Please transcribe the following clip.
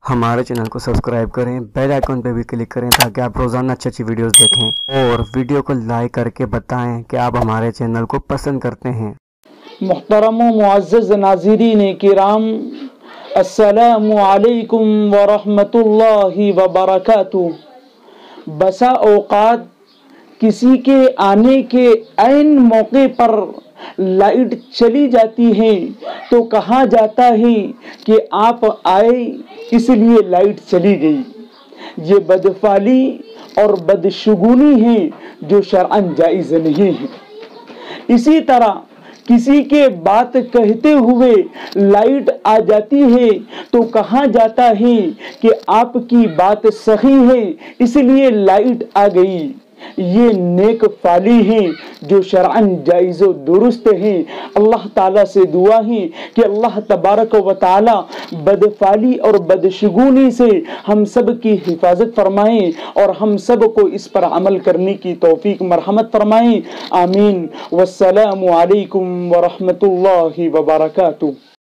ہمارے چینل کو سبسکرائب کریں، بیل آئیکن پہ بھی کلک کریں تاکہ آپ روزانہ اچھی ویڈیوز دیکھیں، اور ویڈیو کو لائک کر کے بتائیں کہ آپ ہمارے چینل کو پسند کرتے ہیں۔ محترم و معزز ناظرین کرام، السلام علیکم ورحمۃ اللہ وبرکاتہ۔ بسا اوقات کسی کے آنے کے عین موقع پر لائٹ چلی جاتی ہے تو کہا جاتا ہے کہ آپ آئے اس لیے لائٹ چلی گئی۔ یہ بدفعلی اور بدشگونی ہے جو شرعاً جائز نہیں ہے۔ اسی طرح کسی کے بات کہتے ہوئے لائٹ آ جاتی ہے تو کہا جاتا ہے کہ آپ کی بات صحیح ہے اس لیے لائٹ آ گئی۔ یہ نیک فعلی ہیں جو شرعاً جائز و درست ہیں۔ اللہ تعالیٰ سے دعا ہے کہ اللہ تبارک و تعالی بدفعلی اور بدشگونی سے ہم سب کی حفاظت فرمائیں اور ہم سب کو اس پر عمل کرنے کی توفیق مرحمت فرمائیں۔ آمین۔ والسلام علیکم ورحمۃ اللہ وبرکاتہ۔